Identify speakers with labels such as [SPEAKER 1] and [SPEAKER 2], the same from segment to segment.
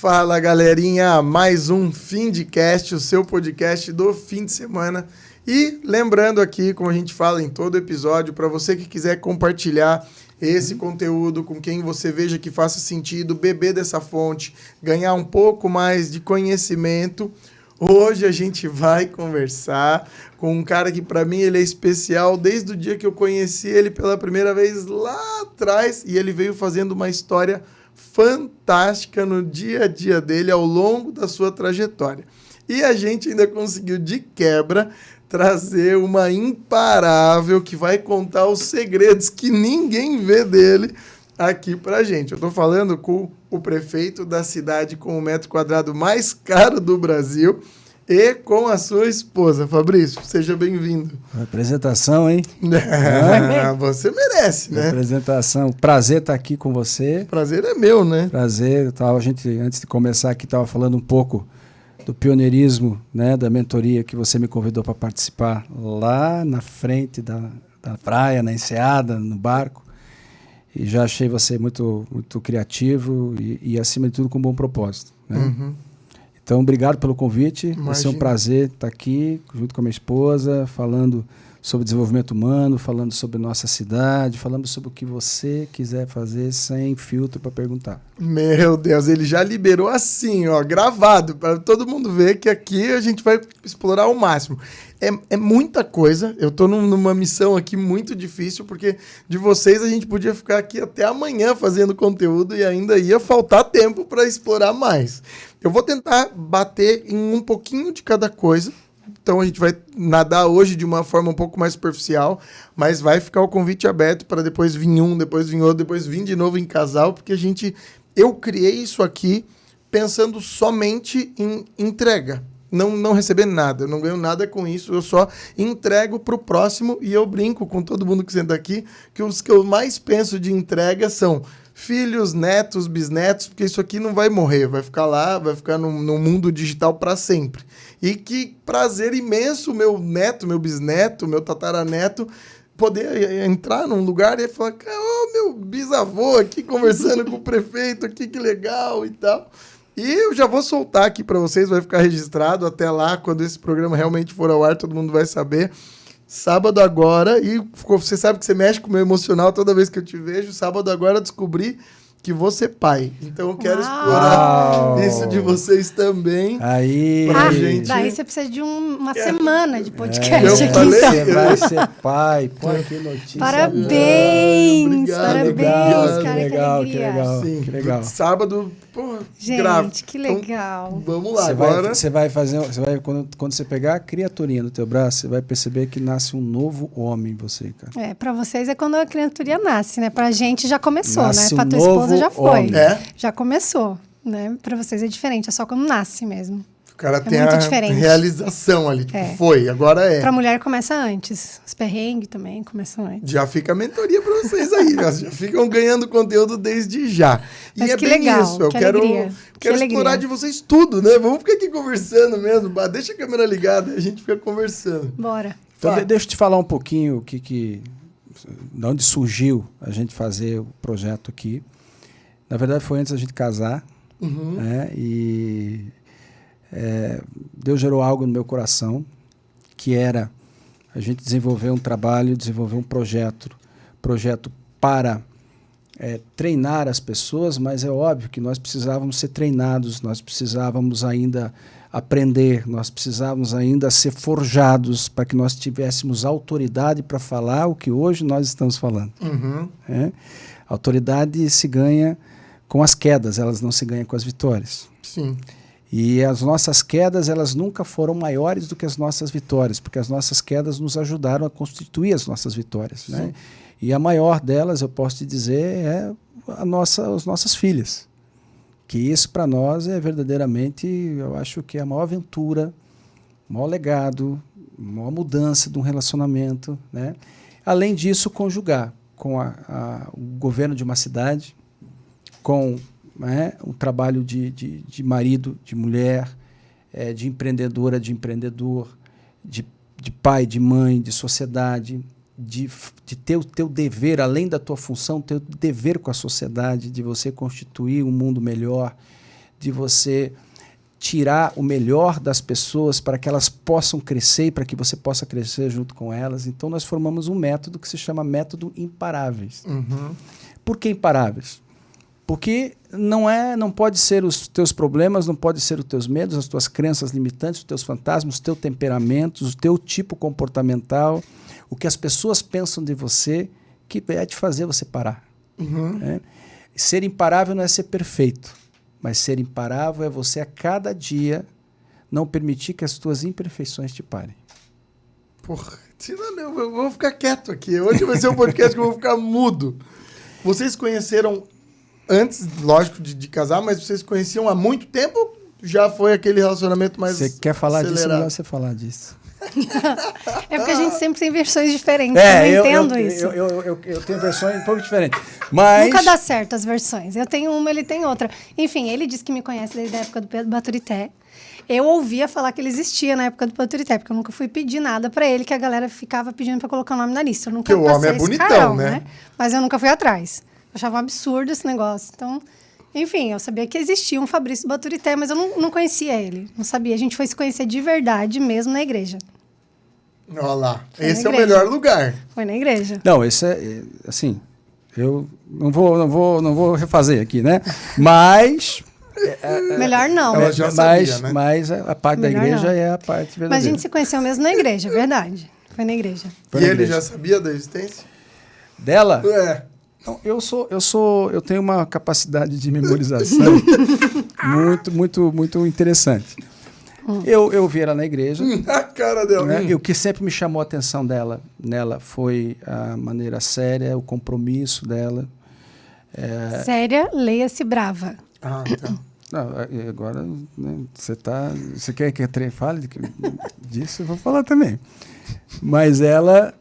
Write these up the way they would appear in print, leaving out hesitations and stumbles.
[SPEAKER 1] Fala, galerinha, mais um Fim de Cast, o seu podcast do fim de semana. E lembrando aqui, como a gente fala em todo episódio, para você que quiser compartilhar esse conteúdo com quem você veja que faça sentido, beber dessa fonte, ganhar um pouco mais de conhecimento, hoje a gente vai conversar com um cara que para mim ele é especial desde o dia que eu conheci ele pela primeira vez lá atrás, e ele veio fazendo uma história fantástica no dia a dia dele ao longo da sua trajetória. E a gente ainda conseguiu de quebra trazer uma imparável que vai contar os segredos que ninguém vê dele aqui pra gente. Eu tô falando com o prefeito da cidade com o metro quadrado mais caro do Brasil e com a sua esposa. Fabrício, seja bem-vindo.
[SPEAKER 2] Apresentação, hein?
[SPEAKER 1] Você merece, né?
[SPEAKER 2] Apresentação. Prazer estar aqui com você.
[SPEAKER 1] Prazer é meu, né?
[SPEAKER 2] Prazer. A gente, antes de começar aqui, estava falando um pouco do pioneirismo, né, da mentoria que você me convidou para participar lá na frente da praia, na enseada, no barco. E já achei você muito, muito criativo e, acima de tudo, com um bom propósito, né?
[SPEAKER 1] Uhum.
[SPEAKER 2] Então, obrigado pelo convite.
[SPEAKER 1] Imagina.
[SPEAKER 2] Vai ser um prazer estar aqui, junto com a minha esposa, falando sobre desenvolvimento humano, falando sobre nossa cidade, falando sobre o que você quiser fazer sem filtro para perguntar.
[SPEAKER 1] Meu Deus, ele já liberou assim, ó, gravado, para todo mundo ver que aqui a gente vai explorar ao máximo. É muita coisa, eu tô numa missão aqui muito difícil, porque de vocês a gente podia ficar aqui até amanhã fazendo conteúdo e ainda ia faltar tempo para explorar mais. Eu vou tentar bater em um pouquinho de cada coisa. Então a gente vai nadar hoje de uma forma um pouco mais superficial, mas vai ficar o convite aberto para depois vir um, depois vir outro, depois vir de novo em casal, porque eu criei isso aqui pensando somente em entrega, não recebendo nada, eu não ganho nada com isso, eu só entrego para o próximo e eu brinco com todo mundo que senta aqui que os que eu mais penso de entrega são filhos, netos, bisnetos, porque isso aqui não vai morrer, vai ficar lá, vai ficar no mundo digital para sempre. E que prazer imenso meu neto, meu bisneto, meu tataraneto poder entrar num lugar e falar, oh, meu bisavô aqui conversando com o prefeito aqui, que legal e tal. E eu já vou soltar aqui para vocês, vai ficar registrado até lá, quando esse programa realmente for ao ar, todo mundo vai saber. Sábado agora, e você sabe que você mexe com o meu emocional toda vez que eu te vejo, sábado agora eu descobri que vou ser pai. Então eu quero explorar isso de vocês também.
[SPEAKER 2] Aí,
[SPEAKER 1] gente...
[SPEAKER 3] daí você precisa de uma semana de podcast
[SPEAKER 1] eu
[SPEAKER 3] aqui.
[SPEAKER 1] Falei,
[SPEAKER 2] você vai ser pai. Pô, que notícia.
[SPEAKER 3] Parabéns!
[SPEAKER 1] Obrigado,
[SPEAKER 3] parabéns, cara,
[SPEAKER 2] legal,
[SPEAKER 3] que
[SPEAKER 2] que
[SPEAKER 3] alegria.
[SPEAKER 2] legal.
[SPEAKER 1] Sim,
[SPEAKER 2] Que legal.
[SPEAKER 1] sábado, pô,
[SPEAKER 3] Gente,
[SPEAKER 1] gravo.
[SPEAKER 3] que legal.
[SPEAKER 1] Então, vamos lá, agora.
[SPEAKER 2] Você vai fazer, quando você pegar a criaturinha no teu braço, você vai perceber que nasce um novo homem em você, cara.
[SPEAKER 3] Pra vocês é quando a criatura nasce, né? Pra gente já começou,
[SPEAKER 2] Nasce
[SPEAKER 3] né? Pra
[SPEAKER 2] um
[SPEAKER 3] tua esposa
[SPEAKER 2] novo
[SPEAKER 3] já foi.
[SPEAKER 2] homem.
[SPEAKER 1] É?
[SPEAKER 3] Já começou, né? Pra vocês é diferente, é só quando nasce mesmo.
[SPEAKER 1] O cara tem
[SPEAKER 3] muito
[SPEAKER 1] a
[SPEAKER 3] diferente.
[SPEAKER 1] realização ali, tipo, foi, agora é.
[SPEAKER 3] Pra mulher começa antes. Os perrengues também começam antes.
[SPEAKER 1] Já fica a mentoria pra vocês aí, já ficam ganhando conteúdo desde já. E
[SPEAKER 3] Mas
[SPEAKER 1] é
[SPEAKER 3] que
[SPEAKER 1] bem
[SPEAKER 3] legal,
[SPEAKER 1] isso, eu
[SPEAKER 3] que
[SPEAKER 1] quero
[SPEAKER 3] alegria,
[SPEAKER 1] quero
[SPEAKER 3] que
[SPEAKER 1] explorar
[SPEAKER 3] alegria.
[SPEAKER 1] de vocês tudo, né? Vamos ficar aqui conversando mesmo, deixa a câmera ligada e a gente fica conversando.
[SPEAKER 3] Bora.
[SPEAKER 2] Então,
[SPEAKER 1] Tá.
[SPEAKER 2] deixa eu te falar um pouquinho de onde surgiu a gente fazer o projeto aqui. Na verdade, foi antes da gente casar, né? E Deus gerou algo no meu coração, que era a gente desenvolver um trabalho, desenvolver um projeto para treinar as pessoas, mas é óbvio que nós precisávamos ser treinados, nós precisávamos ainda aprender, nós precisávamos ainda ser forjados para que nós tivéssemos autoridade para falar o que hoje nós estamos falando. A autoridade se ganha com as quedas, elas não se ganham com as vitórias.
[SPEAKER 1] Sim.
[SPEAKER 2] E as nossas quedas, elas nunca foram maiores do que as nossas vitórias, porque as nossas quedas nos ajudaram a constituir as nossas vitórias, né? E a maior delas, eu posso te dizer, é as nossas filhas. Que isso para nós é verdadeiramente, eu acho que é a maior aventura, o maior legado, a maior mudança de um relacionamento, né? Além disso, conjugar com o governo de uma cidade, com um trabalho de marido, de mulher, de empreendedora, de empreendedor, de pai, de mãe, de sociedade, de ter o teu dever, além da tua função, ter o dever com a sociedade, de você constituir um mundo melhor, de você tirar o melhor das pessoas para que elas possam crescer e para que você possa crescer junto com elas. Então, nós formamos um método que se chama método Imparáveis.
[SPEAKER 1] Uhum.
[SPEAKER 2] Por que Imparáveis? Porque não pode ser os teus problemas, não pode ser os teus medos, as tuas crenças limitantes, os teus fantasmas, os teus temperamentos, o teu tipo comportamental, o que as pessoas pensam de você, que vai te fazer você parar.
[SPEAKER 1] Uhum.
[SPEAKER 2] Né? Ser imparável não é ser perfeito, mas ser imparável é você a cada dia não permitir que as tuas imperfeições te parem.
[SPEAKER 1] Porra, eu vou ficar quieto aqui. Hoje vai ser um podcast que eu vou ficar mudo. Vocês conheceram antes, lógico, de casar, mas vocês se conheciam há muito tempo? Ou já foi aquele relacionamento mais
[SPEAKER 2] Você quer falar
[SPEAKER 1] acelerado?
[SPEAKER 2] disso? É melhor você falar disso.
[SPEAKER 3] É porque a gente sempre tem versões diferentes. Eu entendo isso.
[SPEAKER 2] Eu tenho versões um pouco diferentes. Mas...
[SPEAKER 3] Nunca dá certo as versões. Eu tenho uma, ele tem outra. Enfim, ele disse que me conhece desde a época do Baturité. Eu ouvia falar que ele existia na época do Baturité, porque eu nunca fui pedir nada pra ele, que a galera ficava pedindo pra colocar o nome na lista. Eu nunca
[SPEAKER 1] Porque o homem é
[SPEAKER 3] esse
[SPEAKER 1] bonitão,
[SPEAKER 3] carão,
[SPEAKER 1] né?
[SPEAKER 3] Mas eu nunca fui atrás. Eu achava um absurdo esse negócio. Então, enfim, eu sabia que existia um Fabrício Baturité, mas eu não conhecia ele. Não sabia. A gente foi se conhecer de verdade mesmo na igreja.
[SPEAKER 1] Olha lá.
[SPEAKER 3] Foi na
[SPEAKER 1] Esse é o
[SPEAKER 3] igreja.
[SPEAKER 1] melhor lugar.
[SPEAKER 3] Foi na igreja.
[SPEAKER 2] Não, esse é assim, eu não vou refazer aqui, né? Mas
[SPEAKER 3] Melhor não.
[SPEAKER 1] Ela já sabia, né?
[SPEAKER 2] mas a parte
[SPEAKER 3] Melhor
[SPEAKER 2] da igreja
[SPEAKER 3] não.
[SPEAKER 2] é a parte verdadeira.
[SPEAKER 3] Mas a gente se conheceu mesmo na igreja, verdade. Foi na igreja.
[SPEAKER 2] Foi
[SPEAKER 1] E
[SPEAKER 2] na
[SPEAKER 1] ele
[SPEAKER 2] igreja.
[SPEAKER 1] já sabia da existência?
[SPEAKER 2] Dela?
[SPEAKER 1] É.
[SPEAKER 2] Não, eu tenho uma capacidade de memorização muito interessante. Eu vi ela na igreja.
[SPEAKER 1] A cara dela.
[SPEAKER 2] Né? E o que sempre me chamou a atenção nela foi a maneira séria, o compromisso dela.
[SPEAKER 3] Séria, leia-se brava.
[SPEAKER 1] Ah, tá.
[SPEAKER 2] Não, agora, né, você quer que eu fale disso? Eu vou falar também. Mas ela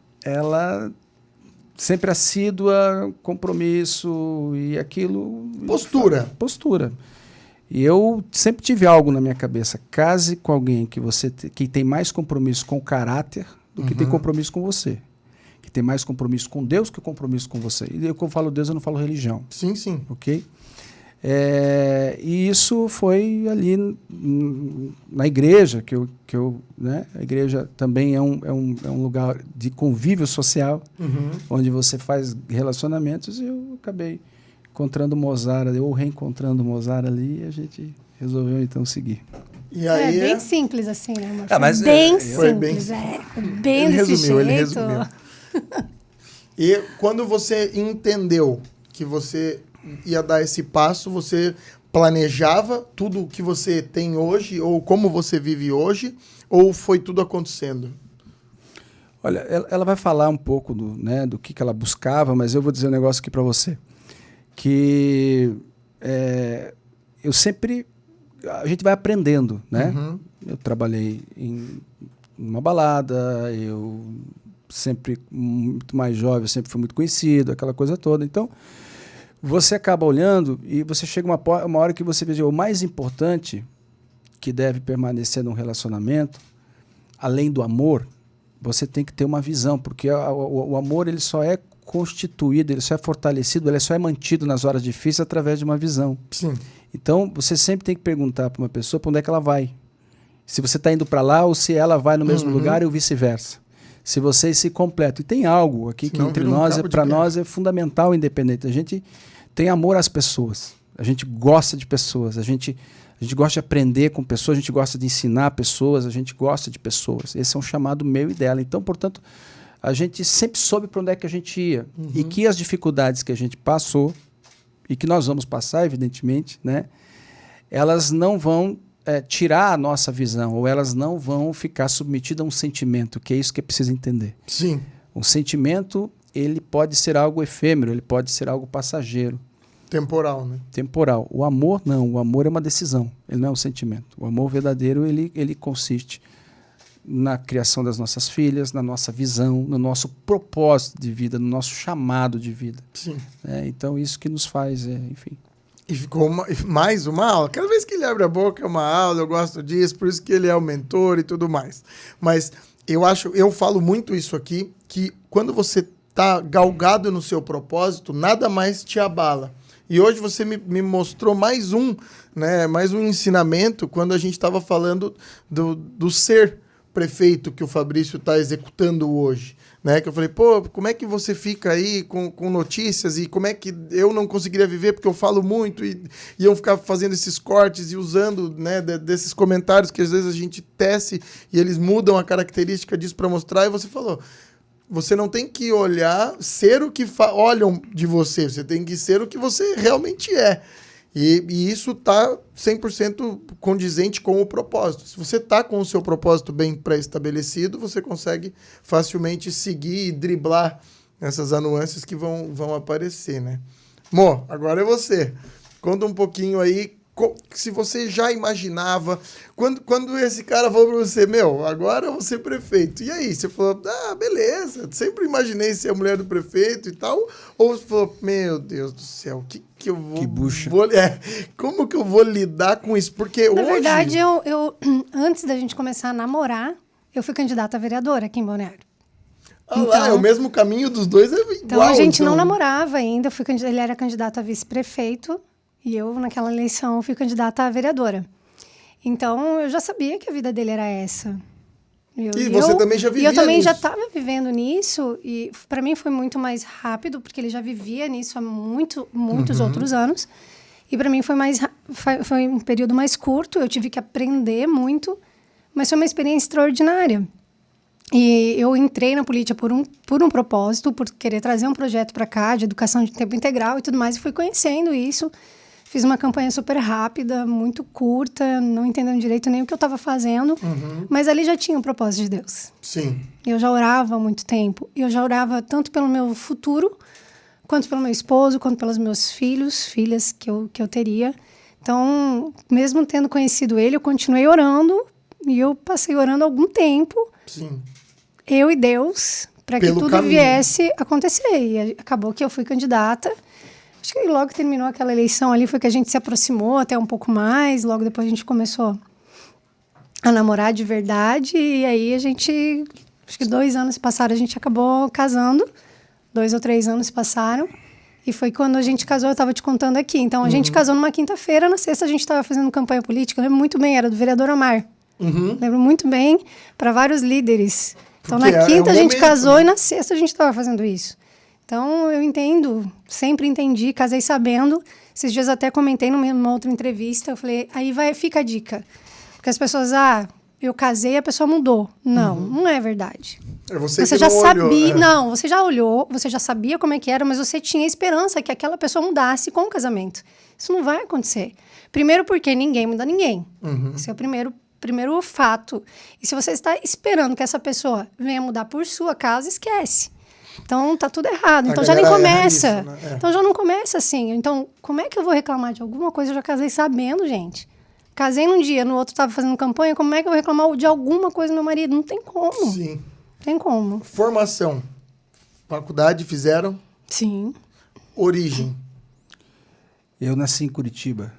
[SPEAKER 2] sempre assídua, compromisso e aquilo... Postura. E eu sempre tive algo na minha cabeça. Case com alguém que tem mais compromisso com o caráter do que tem compromisso com você. Que tem mais compromisso com Deus que compromisso com você. E eu, quando falo Deus, eu não falo religião.
[SPEAKER 1] Sim, sim.
[SPEAKER 2] Ok? E isso foi ali na igreja, que eu né? A igreja também é um lugar de convívio social, onde você faz relacionamentos, e eu acabei encontrando Mozart, ou reencontrando Mozart ali, e a gente resolveu então seguir.
[SPEAKER 1] E aí,
[SPEAKER 3] bem simples assim, né, amor?
[SPEAKER 2] mas
[SPEAKER 3] bem
[SPEAKER 1] foi bem
[SPEAKER 3] simples, bem
[SPEAKER 1] ele
[SPEAKER 3] desse
[SPEAKER 1] resumiu,
[SPEAKER 3] jeito.
[SPEAKER 1] ele resumiu. E quando você entendeu que você ia dar esse passo, você planejava tudo o que você tem hoje, ou como você vive hoje, ou foi tudo acontecendo?
[SPEAKER 2] Olha, ela vai falar um pouco do que ela buscava, mas eu vou dizer um negócio aqui para você. Que eu sempre... A gente vai aprendendo, né? Eu trabalhei em uma balada, eu sempre muito mais jovem, eu sempre fui muito conhecido, aquela coisa toda. Então, você acaba olhando e você chega uma hora que você vê o mais importante que deve permanecer num relacionamento, além do amor, você tem que ter uma visão, porque o amor ele só é constituído, ele só é fortalecido, ele só é mantido nas horas difíceis através de uma visão.
[SPEAKER 1] Sim.
[SPEAKER 2] Então, você sempre tem que perguntar para uma pessoa para onde é que ela vai. Se você está indo para lá ou se ela vai no mesmo lugar ou vice-versa. Se vocês se completam. E tem algo aqui que entre nós, para nós, é fundamental, independente. A gente tem amor às pessoas. A gente gosta de pessoas. A gente gosta de aprender com pessoas, a gente gosta de ensinar pessoas, a gente gosta de pessoas. Esse é um chamado meu e dela. Então, portanto, a gente sempre soube para onde é que a gente ia. E que as dificuldades que a gente passou, e que nós vamos passar, evidentemente, né, elas não vão tirar a nossa visão, ou elas não vão ficar submetidas a um sentimento, que é isso que é preciso entender.
[SPEAKER 1] Sim.
[SPEAKER 2] Um sentimento, ele pode ser algo efêmero, ele pode ser algo passageiro.
[SPEAKER 1] Temporal, né?
[SPEAKER 2] Temporal. O amor, não. O amor é uma decisão, ele não é um sentimento. O amor verdadeiro, ele consiste na criação das nossas filhas, na nossa visão, no nosso propósito de vida, no nosso chamado de vida.
[SPEAKER 1] Sim.
[SPEAKER 2] Então, isso que nos faz, enfim...
[SPEAKER 1] E ficou mais uma aula. Cada vez que ele abre a boca é uma aula, eu gosto disso, por isso que ele é o mentor e tudo mais. Mas eu falo muito isso aqui, que quando você está galgado no seu propósito, nada mais te abala. E hoje você me mostrou mais um, né, mais um ensinamento quando a gente estava falando do ser prefeito que o Fabrício está executando hoje. Né, que eu falei, pô, como é que você fica aí com notícias e como é que eu não conseguiria viver porque eu falo muito e iam ficar fazendo esses cortes e usando, né, desses comentários que às vezes a gente tece e eles mudam a característica disso para mostrar. E você falou, você não tem que olhar, ser o que olham de você, você tem que ser o que você realmente é. E isso está 100% condizente com o propósito. Se você está com o seu propósito bem pré-estabelecido, você consegue facilmente seguir e driblar essas anuâncias que vão aparecer, né? Mo, agora é você. Conta um pouquinho aí, se você já imaginava, quando esse cara falou para você, meu, agora eu vou ser prefeito. E aí? Você falou, beleza, sempre imaginei ser a mulher do prefeito e tal. Ou você falou, meu Deus do céu, o que eu vou...
[SPEAKER 2] Que bucha.
[SPEAKER 1] Como que eu vou lidar com isso? Porque
[SPEAKER 3] Na
[SPEAKER 1] hoje...
[SPEAKER 3] verdade, eu antes da gente começar a namorar, eu fui candidata a vereadora aqui em Balneário.
[SPEAKER 1] Lá, é o mesmo caminho dos dois, é igual.
[SPEAKER 3] Então, a gente não namorava ainda. Ele era candidato a vice-prefeito e eu, naquela eleição, fui candidata a vereadora. Então, eu já sabia que a vida dele era essa.
[SPEAKER 1] Você também já vivia
[SPEAKER 3] nisso? E eu também
[SPEAKER 1] nisso.
[SPEAKER 3] já estava vivendo nisso. E para mim foi muito mais rápido, porque ele já vivia nisso há muitos outros anos. E para mim foi um período mais curto. Eu tive que aprender muito, mas foi uma experiência extraordinária. E eu entrei na política por um propósito, por querer trazer um projeto para cá de educação de tempo integral e tudo mais. E fui conhecendo isso. Fiz uma campanha super rápida, muito curta, não entendendo direito nem o que eu estava fazendo. Mas ali já tinha o propósito de Deus.
[SPEAKER 1] Sim.
[SPEAKER 3] Eu já orava há muito tempo. Eu já orava tanto pelo meu futuro, quanto pelo meu esposo, quanto pelos meus filhas que eu teria. Então, mesmo tendo conhecido ele, eu continuei orando. E eu passei orando algum tempo.
[SPEAKER 1] Sim.
[SPEAKER 3] Eu e Deus, para que tudo viesse a acontecer. E acabou que eu fui candidata. Acho que logo que terminou aquela eleição ali foi que a gente se aproximou até um pouco mais. Logo depois a gente começou a namorar de verdade. E aí acho que 2 anos se passaram, a gente acabou casando. 2 ou 3 anos se passaram. E foi quando a gente casou, eu estava te contando aqui. Então a gente casou numa quinta-feira, na sexta a gente estava fazendo campanha política. Eu lembro muito bem, era do vereador Omar. Lembro muito bem, para vários líderes. Então na quinta a gente casou e na sexta a gente estava fazendo isso. Então, eu entendo, sempre entendi, casei sabendo. Esses dias até comentei numa outra entrevista, eu falei, fica a dica. Porque as pessoas, eu casei e a pessoa mudou. Não, não é verdade.
[SPEAKER 1] Você
[SPEAKER 3] já sabia, não, você já olhou, você já sabia como é que era, mas você tinha esperança que aquela pessoa mudasse com o casamento. Isso não vai acontecer. Primeiro porque ninguém muda ninguém. Esse é o primeiro fato. E se você está esperando que essa pessoa venha mudar por sua causa, esquece. Então, tá tudo errado. Então, já nem começa. Isso, né? Então, já não começa assim. Então, como é que eu vou reclamar de alguma coisa? Eu já casei sabendo, gente. Casei num dia, no outro estava fazendo campanha. Como é que eu vou reclamar de alguma coisa do meu marido? Não tem como.
[SPEAKER 1] Sim.
[SPEAKER 3] Não tem como.
[SPEAKER 1] Formação. Faculdade fizeram?
[SPEAKER 3] Sim.
[SPEAKER 1] Origem.
[SPEAKER 2] Eu nasci em Curitiba.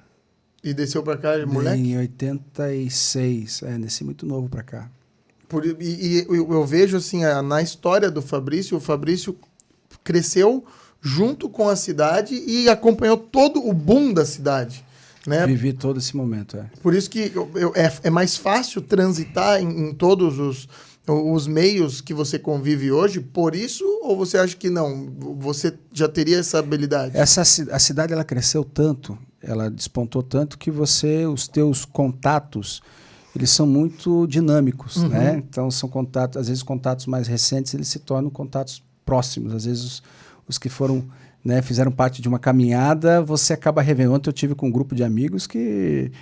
[SPEAKER 1] E desceu para cá, moleque?
[SPEAKER 2] Em 86. Nasci muito novo para cá.
[SPEAKER 1] E eu vejo assim, na história do Fabrício, o Fabrício cresceu junto com a cidade e acompanhou todo o boom da cidade. Né?
[SPEAKER 2] Vivi todo esse momento.
[SPEAKER 1] Por isso que é mais fácil transitar em todos os meios que você convive hoje, por isso, ou você acha que não? Você já teria essa habilidade?
[SPEAKER 2] A cidade ela cresceu tanto, ela despontou tanto que os teus contatos, eles são muito dinâmicos, né? Então, são contatos, às vezes contatos mais recentes, eles se tornam contatos próximos. Às vezes, os que foram, né, fizeram parte de uma caminhada, você acaba revendo. Ontem eu tive com um grupo de amigos que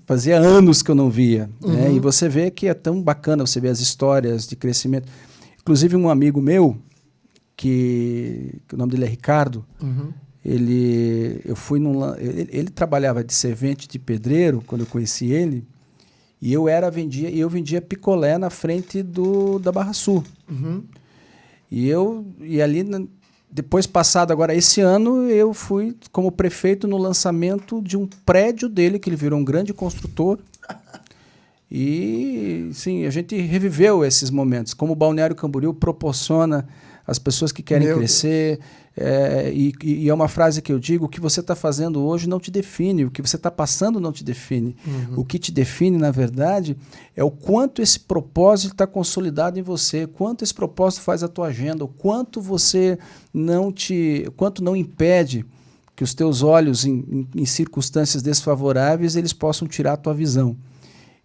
[SPEAKER 2] fazia anos que eu não via. Né? E você vê que é tão bacana, você vê as histórias de crescimento. Inclusive, um amigo meu, que o nome dele é Ricardo, ele trabalhava de servente de pedreiro, quando eu conheci ele, e eu vendia picolé na frente da Barra Sul. E ali, depois passado agora esse ano, eu fui como prefeito no lançamento de um prédio dele, que ele virou um grande construtor. E, sim, a gente reviveu esses momentos. Como o Balneário Camboriú proporciona as pessoas que querem crescer. E é uma frase que eu digo: o que você está fazendo hoje não te define, o que você está passando não te define. O que te define, na verdade, é o quanto esse propósito está consolidado em você, quanto esse propósito faz a tua agenda, o quanto quanto não impede que os teus olhos, em circunstâncias desfavoráveis, eles possam tirar a tua visão.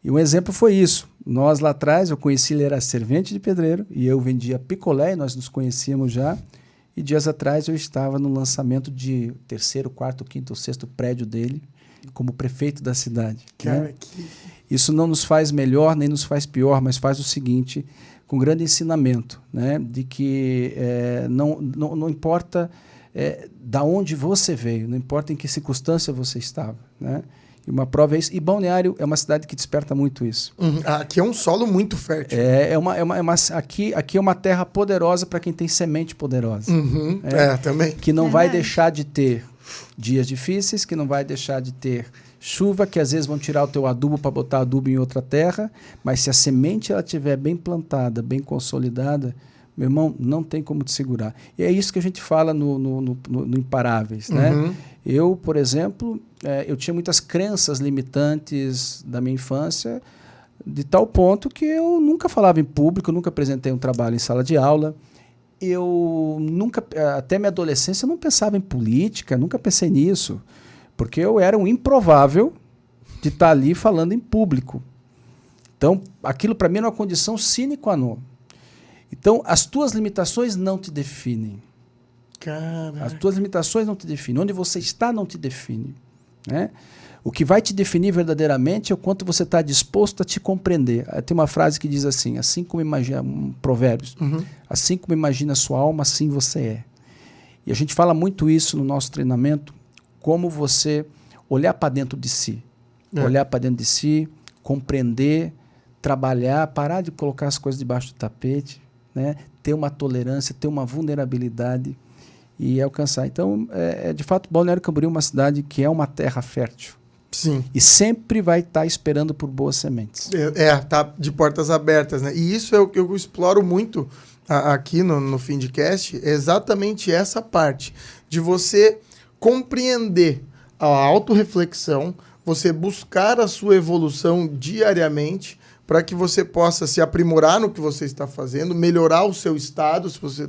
[SPEAKER 2] E um exemplo foi isso. Nós lá atrás, eu conheci, ele era servente de pedreiro, e eu vendia picolé, e nós nos conhecíamos já. E dias atrás eu estava no lançamento de 3º, 4º, 5º ou 6º prédio dele, como prefeito da cidade.
[SPEAKER 1] Cara,
[SPEAKER 2] né? Isso não nos faz melhor, nem nos faz pior, mas faz o seguinte, com grande ensinamento, né? De que não importa da onde você veio, não importa em que circunstância você estava, né? E uma prova é isso. E Balneário é uma cidade que desperta muito isso.
[SPEAKER 1] Aqui é um solo muito fértil.
[SPEAKER 2] Aqui é uma terra poderosa para quem tem semente poderosa.
[SPEAKER 1] Também.
[SPEAKER 2] Que não vai deixar de ter dias difíceis, que não vai deixar de ter chuva, que às vezes vão tirar o teu adubo para botar adubo em outra terra, mas se a semente ela estiver bem plantada, bem consolidada, meu irmão, não tem como te segurar. E é isso que a gente fala no Imparáveis, né? Eu, por exemplo, eu tinha muitas crenças limitantes da minha infância, de tal ponto que eu nunca falava em público, nunca apresentei um trabalho em sala de aula. Eu nunca, até minha adolescência, eu não pensava em política, nunca pensei nisso, porque eu era um improvável de estar ali falando em público. Então, aquilo para mim era uma condição sine qua non. Então, as tuas limitações não te definem.
[SPEAKER 1] Caraca.
[SPEAKER 2] As tuas limitações não te definem. Onde você está não te define. Né? O que vai te definir verdadeiramente é o quanto você está disposto a te compreender. Tem uma frase que diz assim como imagina, Provérbios, assim como imagina a sua alma, assim você é. E a gente fala muito isso no nosso treinamento, como você olhar para dentro de si. Olhar para dentro de si, compreender, trabalhar, parar de colocar as coisas debaixo do tapete, né? Ter uma tolerância, ter uma vulnerabilidade e alcançar. Então, de fato, Balneário Camboriú é uma cidade que é uma terra fértil.
[SPEAKER 1] Sim.
[SPEAKER 2] E sempre vai estar esperando por boas sementes.
[SPEAKER 1] Tá de portas abertas, né? E isso é o que eu exploro muito aqui no Findcast, é exatamente essa parte de você compreender a autorreflexão, você buscar a sua evolução diariamente, para que você possa se aprimorar no que você está fazendo, melhorar o seu estado. Se você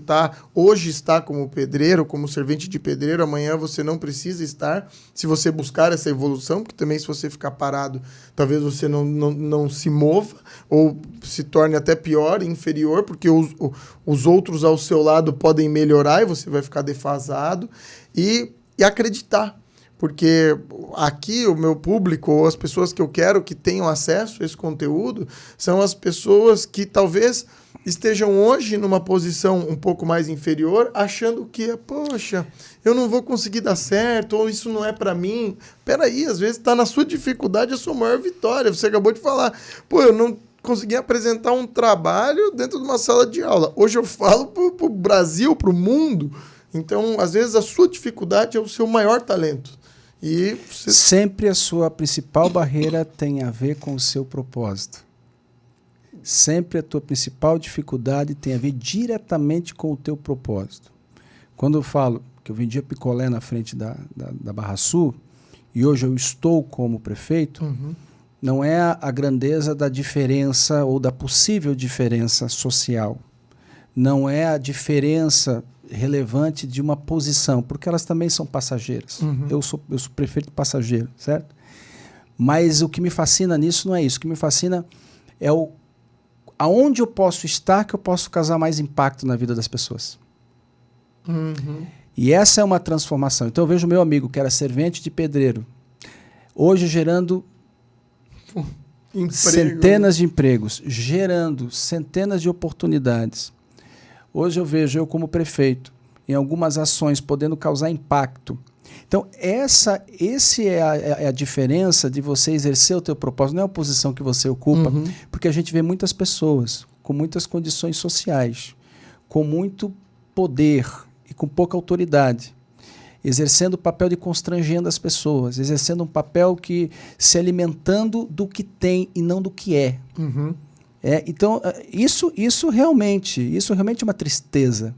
[SPEAKER 1] hoje está como pedreiro, como servente de pedreiro, amanhã você não precisa estar, se você buscar essa evolução, porque também se você ficar parado, talvez você não se mova, ou se torne até pior, inferior, porque os outros ao seu lado podem melhorar e você vai ficar defasado, e acreditar. Porque aqui o meu público, ou as pessoas que eu quero que tenham acesso a esse conteúdo, são as pessoas que talvez estejam hoje numa posição um pouco mais inferior, achando que, poxa, eu não vou conseguir dar certo, ou isso não é para mim. Peraí, às vezes está na sua dificuldade a sua maior vitória. Você acabou de falar, eu não consegui apresentar um trabalho dentro de uma sala de aula. Hoje eu falo pro Brasil, pro mundo. Então, às vezes, a sua dificuldade é o seu maior talento. E
[SPEAKER 2] sempre a sua principal barreira tem a ver com o seu propósito. Sempre a tua principal dificuldade tem a ver diretamente com o teu propósito. Quando eu falo que eu vendia picolé na frente da Barra Sul, e hoje eu estou como prefeito, não é a grandeza da diferença ou da possível diferença social. Não é a diferença relevante de uma posição, porque elas também são passageiras. Eu sou prefeito passageiro, certo? Mas o que me fascina nisso não é isso. O que me fascina é aonde eu posso estar que eu posso causar mais impacto na vida das pessoas. E essa é uma transformação. Então eu vejo meu amigo que era servente de pedreiro, hoje gerando centenas de empregos, gerando centenas de oportunidades. Hoje eu vejo eu como prefeito, em algumas ações, podendo causar impacto. Então, essa é a diferença de você exercer o teu propósito. Não é a posição que você ocupa, porque a gente vê muitas pessoas com muitas condições sociais, com muito poder e com pouca autoridade, exercendo o papel de constrangendo as pessoas, exercendo um papel que se alimentando do que tem e não do que é. Então, isso realmente é uma tristeza.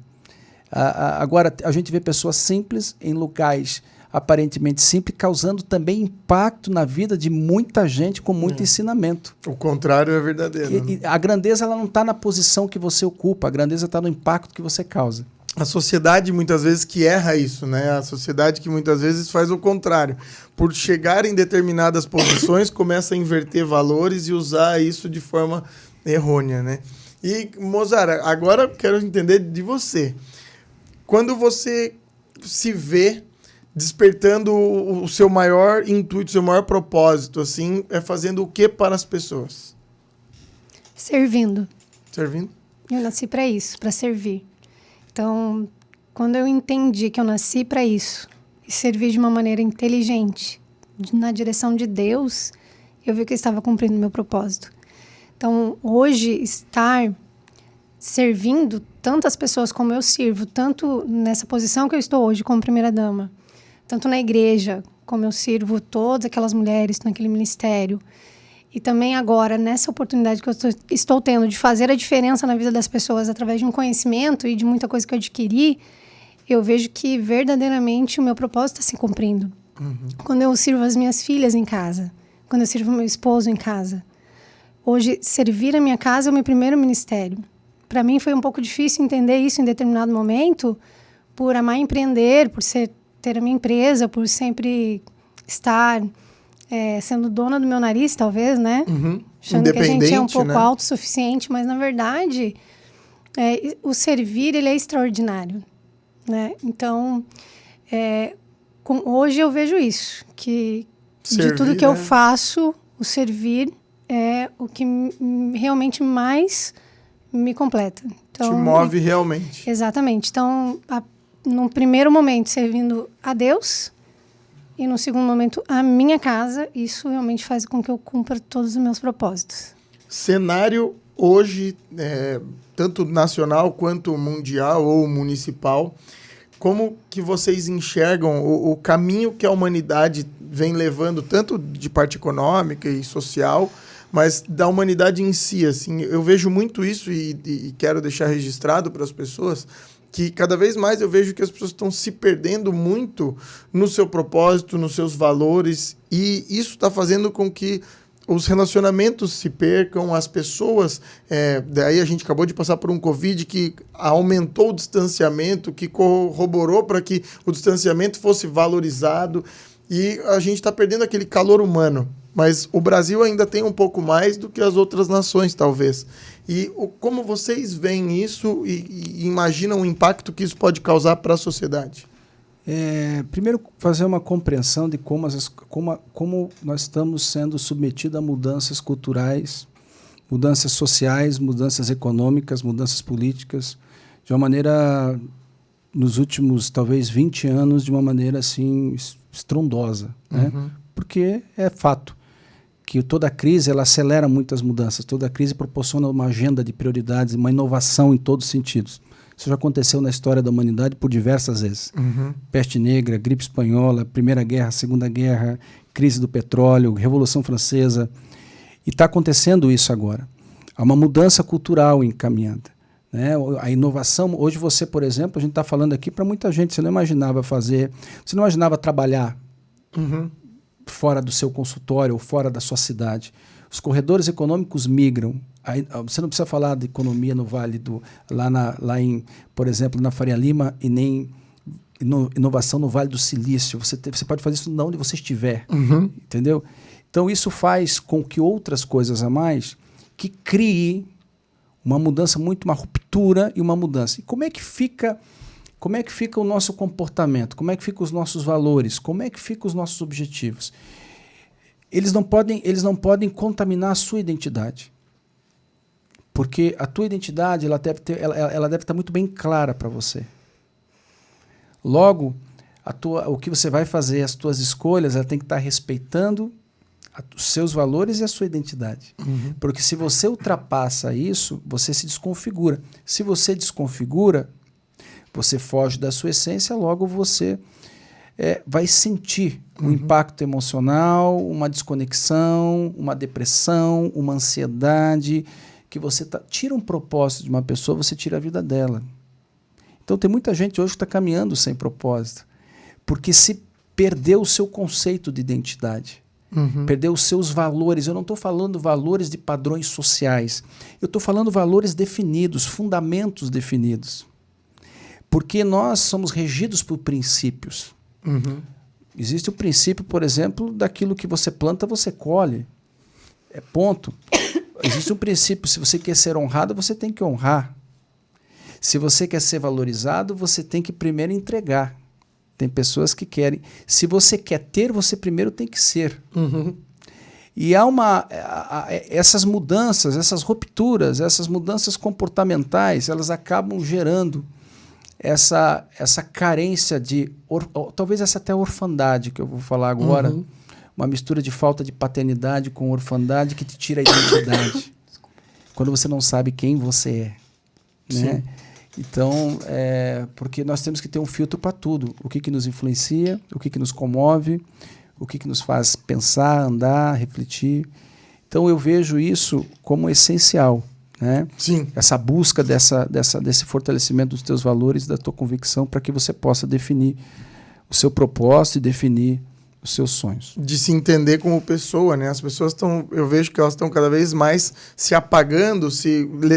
[SPEAKER 2] Agora, a gente vê pessoas simples em locais aparentemente simples, causando também impacto na vida de muita gente com muito ensinamento.
[SPEAKER 1] O contrário é verdadeiro.
[SPEAKER 2] E a grandeza ela não está na posição que você ocupa, a grandeza está no impacto que você causa.
[SPEAKER 1] A sociedade muitas vezes que erra isso, né? A sociedade que muitas vezes faz o contrário. Por chegar em determinadas posições, começa a inverter valores e usar isso de forma errônea, né? E, Mozart, agora eu quero entender de você. Quando você se vê despertando o seu maior intuito, o seu maior propósito, assim, é fazendo o que para as pessoas?
[SPEAKER 3] Servindo.
[SPEAKER 1] Servindo?
[SPEAKER 3] Eu nasci para isso, para servir. Então, quando eu entendi que eu nasci para isso e servir de uma maneira inteligente, na direção de Deus, eu vi que eu estava cumprindo meu propósito. Então, hoje, estar servindo tantas pessoas como eu sirvo, tanto nessa posição que eu estou hoje como primeira-dama, tanto na igreja, como eu sirvo todas aquelas mulheres naquele ministério, e também agora, nessa oportunidade que eu estou tendo de fazer a diferença na vida das pessoas através de um conhecimento e de muita coisa que eu adquiri, eu vejo que verdadeiramente o meu propósito está se cumprindo. Quando eu sirvo as minhas filhas em casa, quando eu sirvo meu esposo em casa. Hoje, servir a minha casa é o meu primeiro ministério. Para mim foi um pouco difícil entender isso em determinado momento, por amar empreender, por ter a minha empresa, por sempre estar sendo dona do meu nariz, talvez, né? Achando que a gente é um pouco autossuficiente, mas, na verdade, o servir, ele é extraordinário, né? Então, hoje eu vejo isso, que servir, de tudo que eu faço, o servir é o que realmente mais me completa. Então,
[SPEAKER 1] te move realmente.
[SPEAKER 3] Exatamente. Então, no primeiro momento, servindo a Deus, e no segundo momento, a minha casa, isso realmente faz com que eu cumpra todos os meus propósitos.
[SPEAKER 1] Cenário hoje, tanto nacional quanto mundial ou municipal, como que vocês enxergam o caminho que a humanidade vem levando, tanto de parte econômica e social, mas da humanidade em si, assim? Eu vejo muito isso e quero deixar registrado para as pessoas, que cada vez mais eu vejo que as pessoas estão se perdendo muito no seu propósito, nos seus valores, e isso está fazendo com que os relacionamentos se percam, as pessoas... daí a gente acabou de passar por um Covid que aumentou o distanciamento, que corroborou para que o distanciamento fosse valorizado, e a gente está perdendo aquele calor humano. Mas o Brasil ainda tem um pouco mais do que as outras nações, talvez. E como vocês veem isso e imaginam o impacto que isso pode causar para a sociedade?
[SPEAKER 2] Primeiro, fazer uma compreensão de como nós estamos sendo submetidos a mudanças culturais, mudanças sociais, mudanças econômicas, mudanças políticas, de uma maneira, nos últimos, talvez, 20 anos, de uma maneira assim estrondosa, né? Porque é fato que toda crise ela acelera muitas mudanças, toda crise proporciona uma agenda de prioridades, uma inovação em todos os sentidos. Isso já aconteceu na história da humanidade por diversas vezes. Peste negra, gripe espanhola, Primeira Guerra, Segunda Guerra, crise do petróleo, Revolução Francesa. E está acontecendo isso agora. Há uma mudança cultural encaminhada, né? A inovação, hoje você, por exemplo, a gente está falando aqui para muita gente, você não imaginava trabalhar fora do seu consultório ou fora da sua cidade. Os corredores econômicos migram. Você não precisa falar de economia no Vale por exemplo, na Faria Lima, e nem inovação no Vale do Silício. Você pode fazer isso onde você estiver, entendeu? Então isso faz com que outras coisas a mais que crie uma mudança, uma ruptura e uma mudança. E como é que fica o nosso comportamento? Como é que ficam os nossos valores? Como é que ficam os nossos objetivos? Eles não podem contaminar a sua identidade. Porque a tua identidade ela deve estar muito bem clara para você. Logo, o que você vai fazer, as tuas escolhas, ela tem que estar respeitando os seus valores e a sua identidade. Porque se você ultrapassa isso, você se desconfigura. Se você desconfigura, você foge da sua essência, logo você vai sentir um impacto emocional, uma desconexão, uma depressão, uma ansiedade, que você tira um propósito de uma pessoa, você tira a vida dela. Então tem muita gente hoje que está caminhando sem propósito, porque se perdeu o seu conceito de identidade, perdeu os seus valores. Eu não estou falando valores de padrões sociais, eu estou falando valores definidos, fundamentos definidos. Porque nós somos regidos por princípios. Existe o princípio, por exemplo, daquilo que você planta, você colhe. É ponto. Existe um princípio, se você quer ser honrado, você tem que honrar. Se você quer ser valorizado, você tem que primeiro entregar. Tem pessoas que querem. Se você quer ter, você primeiro tem que ser. E há essas mudanças, essas rupturas, essas mudanças comportamentais, elas acabam gerando essa carência de... talvez essa até orfandade que eu vou falar agora. Uma mistura de falta de paternidade com orfandade que te tira a identidade. Quando você não sabe quem você é. Né? Então, porque nós temos que ter um filtro para tudo. O que nos influencia, o que nos comove, o que nos faz pensar, andar, refletir. Então, eu vejo isso como essencial. Né?
[SPEAKER 1] Sim.
[SPEAKER 2] Essa busca desse fortalecimento dos teus valores, da tua convicção, para que você possa definir o seu propósito e definir os seus sonhos.
[SPEAKER 1] De se entender como pessoa, né? As pessoas eu vejo que elas estão cada vez mais se apagando,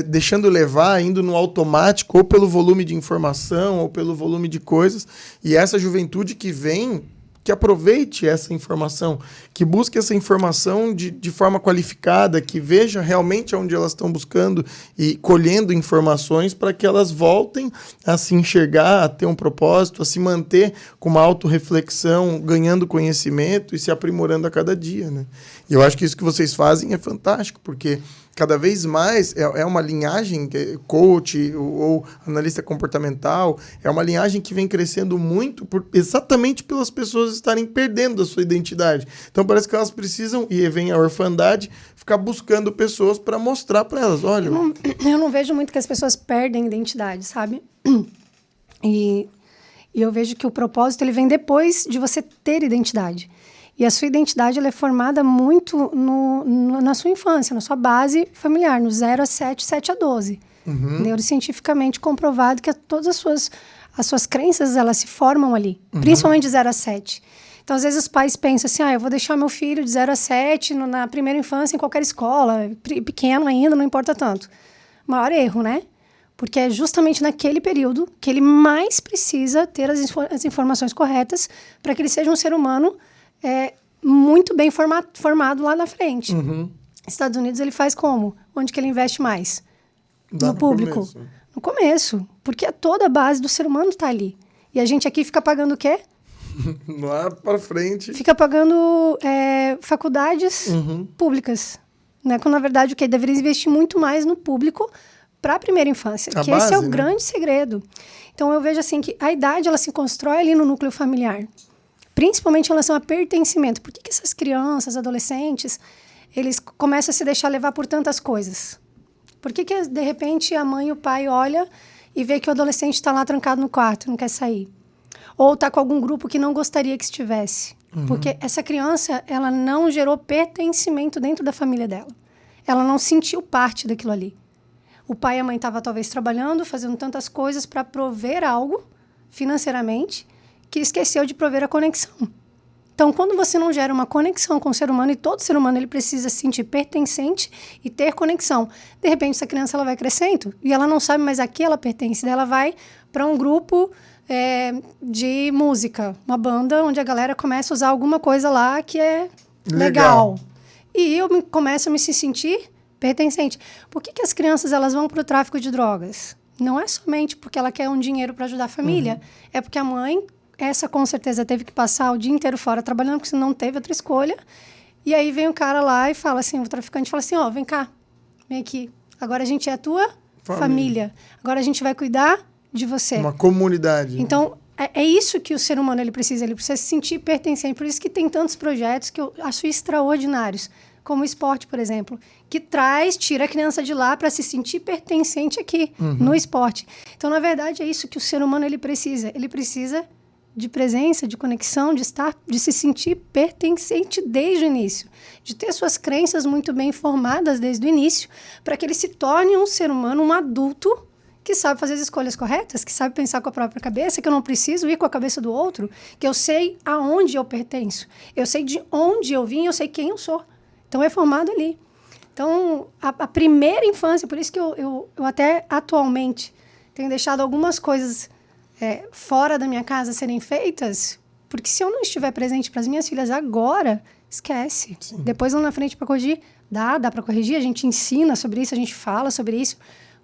[SPEAKER 1] deixando levar, indo no automático, ou pelo volume de informação, ou pelo volume de coisas. E essa juventude que vem, que aproveite essa informação, que busque essa informação de forma qualificada, que veja realmente onde elas estão buscando e colhendo informações para que elas voltem a se enxergar, a ter um propósito, a se manter com uma autorreflexão, ganhando conhecimento e se aprimorando a cada dia, né? E eu acho que isso que vocês fazem é fantástico, porque cada vez mais é uma linhagem, coach ou analista comportamental, é uma linhagem que vem crescendo muito exatamente pelas pessoas estarem perdendo a sua identidade. Então parece que elas precisam, e vem a orfandade, ficar buscando pessoas para mostrar para elas, olha...
[SPEAKER 3] Eu não vejo muito que as pessoas perdem identidade, sabe? E eu vejo que o propósito ele vem depois de você ter identidade. E a sua identidade ela é formada muito na sua infância, na sua base familiar, no 0 a 7, 7 a 12. Neurocientificamente comprovado que todas as suas crenças elas se formam ali, principalmente de 0 a 7. Então, às vezes, os pais pensam assim, eu vou deixar meu filho de 0 a 7 na primeira infância em qualquer escola, pequeno ainda, não importa tanto. Maior erro, né? Porque é justamente naquele período que ele mais precisa ter as informações corretas para que ele seja um ser humano muito bem formado lá na frente. Estados Unidos ele faz como? Onde que ele investe mais? No público. No começo. Porque toda a base do ser humano está ali. E a gente aqui fica pagando o quê?
[SPEAKER 1] Lá para frente.
[SPEAKER 3] Fica pagando faculdades públicas. Né? Quando, na verdade, o que deveria investir muito mais no público para a primeira infância. Que esse é o grande segredo. Então, eu vejo assim que a idade ela se constrói ali no núcleo familiar. Principalmente em relação a pertencimento. Por que essas crianças, adolescentes, eles começam a se deixar levar por tantas coisas? Por que de repente, a mãe e o pai olham e vê que o adolescente está lá trancado no quarto, não quer sair? Ou está com algum grupo que não gostaria que estivesse? Porque essa criança, ela não gerou pertencimento dentro da família dela. Ela não sentiu parte daquilo ali. O pai e a mãe estavam talvez trabalhando, fazendo tantas coisas para prover algo financeiramente, que esqueceu de prover a conexão. Então, quando você não gera uma conexão com o ser humano, e todo ser humano ele precisa se sentir pertencente e ter conexão, de repente essa criança ela vai crescendo e ela não sabe mais a que ela pertence. Daí ela vai para um grupo de música, uma banda onde a galera começa a usar alguma coisa lá que é legal. E eu começo a me sentir pertencente. Por que as crianças elas vão para o tráfico de drogas? Não é somente porque ela quer um dinheiro para ajudar a família, é porque a mãe... Essa, com certeza, teve que passar o dia inteiro fora trabalhando, porque não teve outra escolha. E aí vem o cara lá e fala assim, o traficante fala assim, vem cá, vem aqui. Agora a gente é a tua família. Agora a gente vai cuidar de você.
[SPEAKER 1] Uma comunidade.
[SPEAKER 3] Então, é isso que o ser humano ele precisa se sentir pertencente. Por isso que tem tantos projetos que eu acho extraordinários, como o esporte, por exemplo, que tira a criança de lá para se sentir pertencente aqui, no esporte. Então, na verdade, é isso que o ser humano ele precisa. Ele precisa de presença, de conexão, de se sentir pertencente desde o início, de ter suas crenças muito bem formadas desde o início, para que ele se torne um ser humano, um adulto, que que sabe fazer as escolhas corretas, que sabe pensar com a própria cabeça, que eu não preciso ir com a cabeça do outro, que eu sei aonde eu pertenço, eu sei de onde eu vim, eu sei quem eu sou. Então, é formado ali. Então, a primeira infância, por isso que eu até atualmente tenho deixado algumas coisas fora da minha casa serem feitas, porque se eu não estiver presente para as minhas filhas agora, esquece. Sim. Depois lá na frente para corrigir, dá para corrigir, a gente ensina sobre isso, a gente fala sobre isso,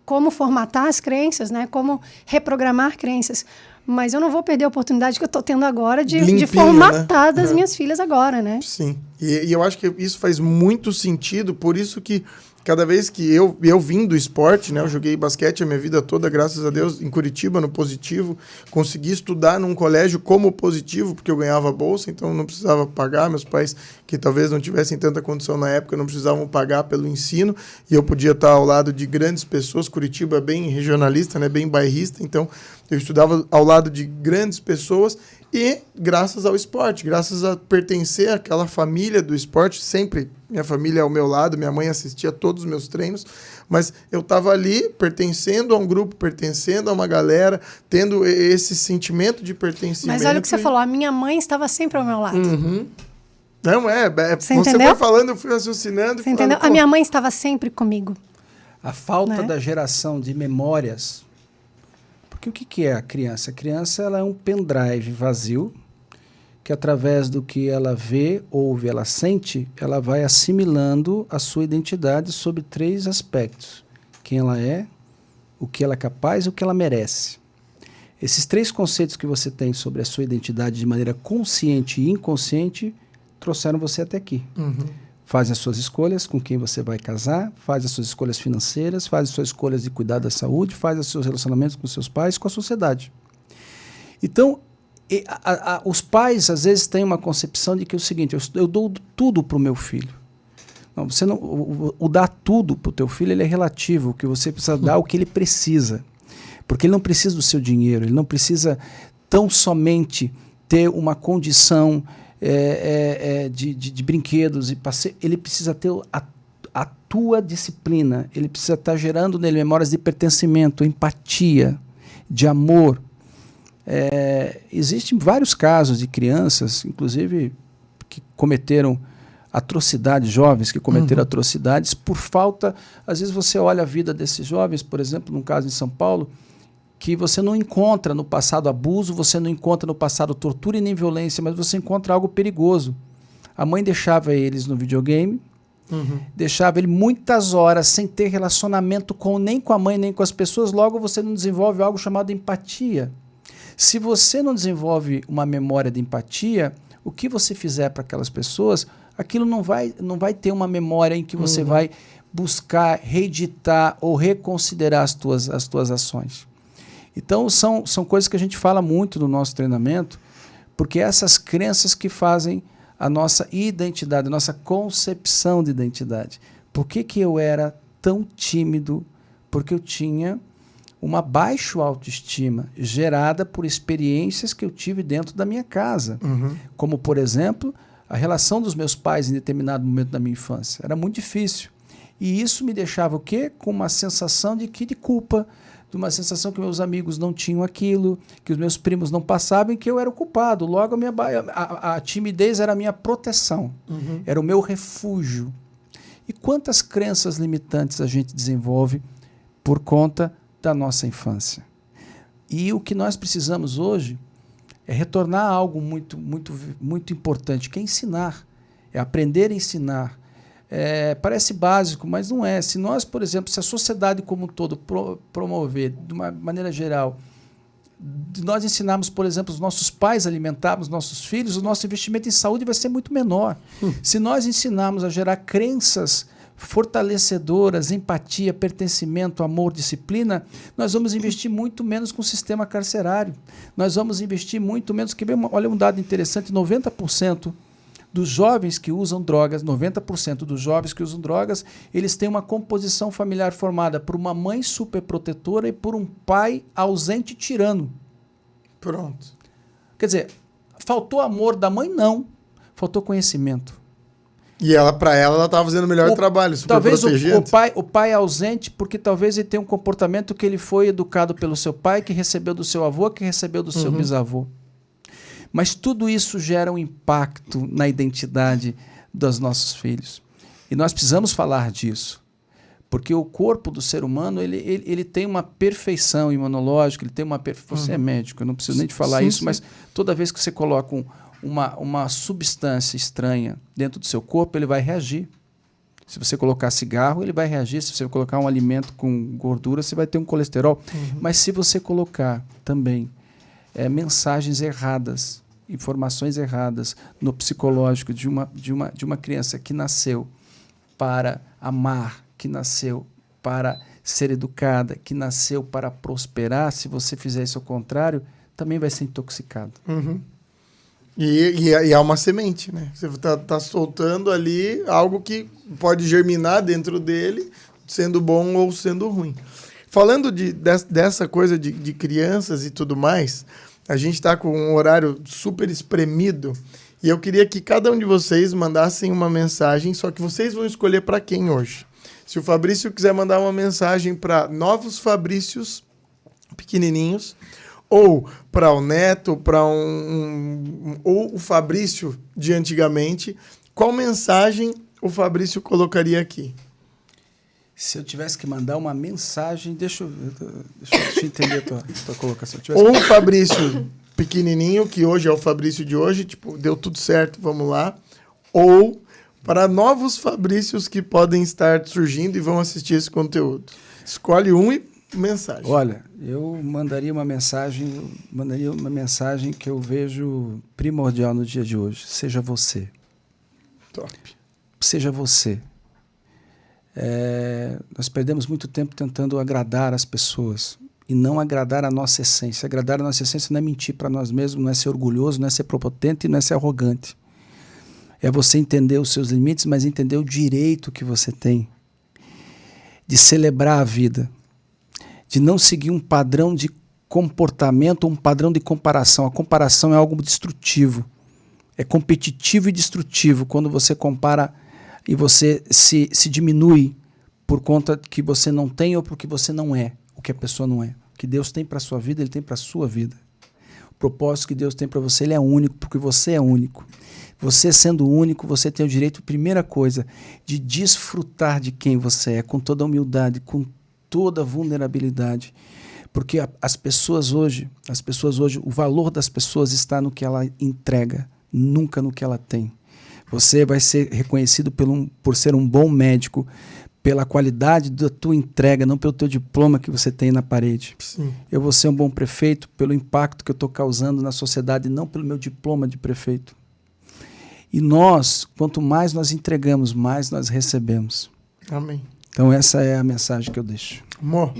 [SPEAKER 3] como formatar as crenças, né? Como reprogramar crenças. Mas eu não vou perder a oportunidade que eu estou tendo agora de formatar, né? Das minhas filhas agora, né?
[SPEAKER 1] Sim. E eu acho que isso faz muito sentido, por isso que cada vez que eu vim do esporte, né? Eu joguei basquete a minha vida toda, graças a Deus, em Curitiba, no Positivo. Consegui estudar num colégio como Positivo, porque eu ganhava bolsa, então não precisava pagar. Meus pais, que talvez não tivessem tanta condição na época, não precisavam pagar pelo ensino. E eu podia estar ao lado de grandes pessoas. Curitiba é bem regionalista, né? Bem bairrista. Então, eu estudava ao lado de grandes pessoas. E graças ao esporte, graças a pertencer àquela família do esporte, sempre minha família ao meu lado, minha mãe assistia todos os meus treinos, mas eu estava ali pertencendo a um grupo, pertencendo a uma galera, tendo esse sentimento de pertencimento.
[SPEAKER 3] Mas olha o que você falou, a minha mãe estava sempre ao meu lado.
[SPEAKER 1] Uhum. Não,
[SPEAKER 3] você
[SPEAKER 1] foi falando, eu fui raciocinando.
[SPEAKER 3] Você entendeu? A minha mãe estava sempre comigo.
[SPEAKER 2] A falta da geração de memórias. Porque o que é a criança? A criança ela é um pendrive vazio que, através do que ela vê, ouve, ela sente, ela vai assimilando a sua identidade sobre 3 aspectos. Quem ela é, o que ela é capaz e o que ela merece. Esses 3 conceitos que você tem sobre a sua identidade de maneira consciente e inconsciente trouxeram você até aqui. Uhum. Faz as suas escolhas com quem você vai casar, faz as suas escolhas financeiras, faz as suas escolhas de cuidar da saúde, faz os seus relacionamentos com seus pais, com a sociedade. Então, os pais, às vezes, têm uma concepção de que é o seguinte, eu dou tudo para o meu filho. Não, você não, o dar tudo para o teu filho ele é relativo, o que você precisa dar, o que ele precisa. Porque ele não precisa do seu dinheiro, ele não precisa tão somente ter uma condição de brinquedos e passeio, ele precisa ter a tua disciplina, ele precisa estar gerando nele memórias de pertencimento, empatia, de amor. Existem vários casos de crianças, inclusive, que cometeram atrocidades, jovens que cometeram atrocidades por falta. Às vezes você olha a vida desses jovens, por exemplo, num caso em São Paulo, que você não encontra no passado abuso, você não encontra no passado tortura e nem violência, mas você encontra algo perigoso. A mãe deixava eles no videogame, deixava ele muitas horas sem ter relacionamento nem com a mãe, nem com as pessoas, logo você não desenvolve algo chamado empatia. Se você não desenvolve uma memória de empatia, o que você fizer para aquelas pessoas, aquilo não vai ter uma memória em que você vai buscar reeditar ou reconsiderar as tuas ações. Então, são coisas que a gente fala muito no nosso treinamento, porque essas crenças que fazem a nossa identidade, a nossa concepção de identidade. Por que eu era tão tímido? Porque eu tinha uma baixa autoestima gerada por experiências que eu tive dentro da minha casa. Como, por exemplo, a relação dos meus pais em determinado momento da minha infância. Era muito difícil. E isso me deixava o quê? Com uma sensação de culpa, de uma sensação que meus amigos não tinham aquilo, que os meus primos não passavam e que eu era o culpado. Logo, a timidez era a minha proteção, era o meu refúgio. E quantas crenças limitantes a gente desenvolve por conta da nossa infância? E o que nós precisamos hoje é retornar a algo muito, muito, muito importante, que é ensinar, é aprender a ensinar. Parece básico, mas não é. Se nós, por exemplo, se a sociedade como um todo promover, de uma maneira geral, nós ensinarmos, por exemplo, os nossos pais a alimentarmos nossos filhos, o nosso investimento em saúde vai ser muito menor. Se nós ensinarmos a gerar crenças fortalecedoras, empatia, pertencimento, amor, disciplina, nós vamos investir muito menos com o sistema carcerário. Nós vamos investir muito menos. Olha um dado interessante, 90% dos jovens que usam drogas, 90% dos jovens que usam drogas, eles têm uma composição familiar formada por uma mãe superprotetora e por um pai ausente tirano.
[SPEAKER 1] Pronto.
[SPEAKER 2] Quer dizer, faltou amor da mãe? Não. Faltou conhecimento.
[SPEAKER 1] E para ela estava fazendo o melhor trabalho, super
[SPEAKER 2] Talvez
[SPEAKER 1] protegendo.
[SPEAKER 2] o pai é ausente porque talvez ele tenha um comportamento que ele foi educado pelo seu pai, que recebeu do seu avô, que recebeu do seu bisavô. Mas tudo isso gera um impacto na identidade dos nossos filhos. E nós precisamos falar disso. Porque o corpo do ser humano ele tem uma perfeição imunológica, ele tem uma Você é médico, eu não preciso nem te falar isso, mas toda vez que você coloca uma substância estranha dentro do seu corpo, ele vai reagir. Se você colocar cigarro, ele vai reagir. Se você colocar um alimento com gordura, você vai ter um colesterol. Mas se você colocar também mensagens erradas, informações erradas no psicológico de uma criança que nasceu para amar, que nasceu para ser educada, que nasceu para prosperar, se você fizer isso ao contrário, também vai ser intoxicado.
[SPEAKER 1] E é uma semente, né? Você tá soltando ali algo que pode germinar dentro dele, sendo bom ou sendo ruim. Falando dessa coisa de crianças e tudo mais, a gente está com um horário super espremido e eu queria que cada um de vocês mandassem uma mensagem, só que vocês vão escolher para quem hoje. Se o Fabrício quiser mandar uma mensagem para novos Fabrícios pequenininhos, ou para o Neto, ou o Fabrício de antigamente, qual mensagem o Fabrício colocaria aqui?
[SPEAKER 2] Se eu tivesse que mandar uma mensagem, deixa eu entender a tua colocação.
[SPEAKER 1] Ou o Fabrício pequenininho, que hoje é o Fabrício de hoje, tipo, deu tudo certo, vamos lá. Ou para novos Fabrícios que podem estar surgindo e vão assistir esse conteúdo. Escolhe um e mensagem.
[SPEAKER 2] Olha, eu mandaria uma mensagem que eu vejo primordial no dia de hoje. Seja você.
[SPEAKER 1] Top.
[SPEAKER 2] Seja você. Nós perdemos muito tempo tentando agradar as pessoas e não agradar a nossa essência. Agradar a nossa essência não é mentir para nós mesmos, não é ser orgulhoso, não é ser prepotente e não é ser arrogante. É você entender os seus limites, mas entender o direito que você tem de celebrar a vida, de não seguir um padrão de comportamento, um padrão de comparação. A comparação é algo destrutivo. É competitivo e destrutivo quando você compara e você se diminui por conta que você não tem ou porque você não é o que a pessoa não é. O que Deus tem para a sua vida, Ele tem para a sua vida. O propósito que Deus tem para você, Ele é único, porque você é único. Você sendo único, você tem o direito, primeira coisa, de desfrutar de quem você é, com toda a humildade, com toda a vulnerabilidade. Porque as pessoas hoje, o valor das pessoas está no que ela entrega, nunca no que ela tem. Você vai ser reconhecido por ser um bom médico, pela qualidade da tua entrega, não pelo teu diploma que você tem na parede.
[SPEAKER 1] Sim.
[SPEAKER 2] Eu vou ser um bom prefeito pelo impacto que eu estou causando na sociedade, não pelo meu diploma de prefeito. E nós, quanto mais nós entregamos, mais nós recebemos.
[SPEAKER 1] Amém.
[SPEAKER 2] Então essa é a mensagem que eu deixo.
[SPEAKER 1] Amor,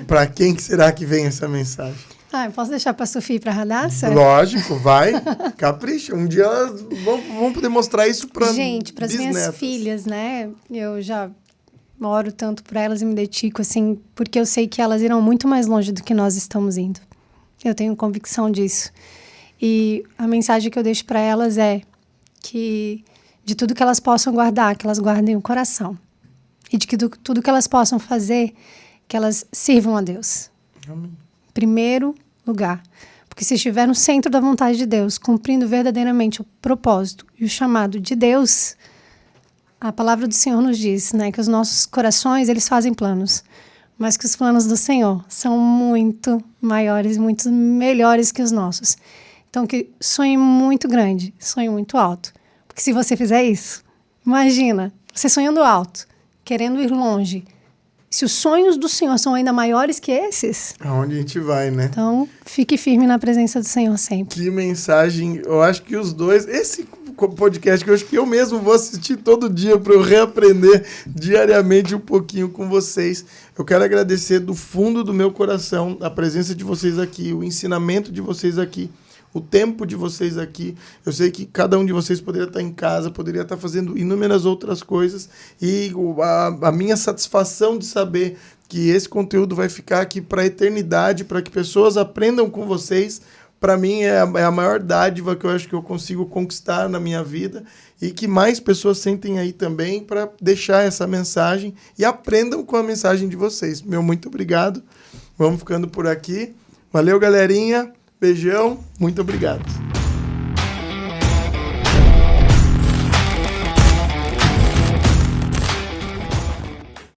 [SPEAKER 1] para quem que será que vem essa mensagem?
[SPEAKER 3] Eu posso deixar para a Sofia e para a Radassa?
[SPEAKER 1] Lógico, vai. Capricha. Um dia elas vão poder mostrar isso para
[SPEAKER 3] gente, para as minhas filhas, né? Eu já oro tanto por elas e me dedico, assim, porque eu sei que elas irão muito mais longe do que nós estamos indo. Eu tenho convicção disso. E a mensagem que eu deixo para elas é que de tudo que elas possam guardar, que elas guardem o coração. E de que tudo que elas possam fazer, que elas sirvam a Deus.
[SPEAKER 1] Amém.
[SPEAKER 3] Primeiro lugar. Porque se estiver no centro da vontade de Deus, cumprindo verdadeiramente o propósito e o chamado de Deus, a palavra do Senhor nos diz, né, que os nossos corações, eles fazem planos, mas que os planos do Senhor são muito maiores, muito melhores que os nossos. Então, que sonhe muito grande, sonhe muito alto. Porque se você fizer isso, imagina, você sonhando alto, querendo ir longe. Se os sonhos do Senhor são ainda maiores que esses...
[SPEAKER 1] Aonde a gente vai, né?
[SPEAKER 3] Então, fique firme na presença do Senhor sempre.
[SPEAKER 1] Que mensagem. Eu acho que os dois... Esse podcast que eu acho que eu mesmo vou assistir todo dia para eu reaprender diariamente um pouquinho com vocês. Eu quero agradecer do fundo do meu coração a presença de vocês aqui, o ensinamento de vocês aqui, o tempo de vocês aqui. Eu sei que cada um de vocês poderia estar em casa, poderia estar fazendo inúmeras outras coisas, e a minha satisfação de saber que esse conteúdo vai ficar aqui para a eternidade, para que pessoas aprendam com vocês, para mim, é a maior dádiva que eu acho que eu consigo conquistar na minha vida e que mais pessoas sentem aí também para deixar essa mensagem e aprendam com a mensagem de vocês. Meu muito obrigado. Vamos ficando por aqui. Valeu, galerinha. Beijão. Muito obrigado.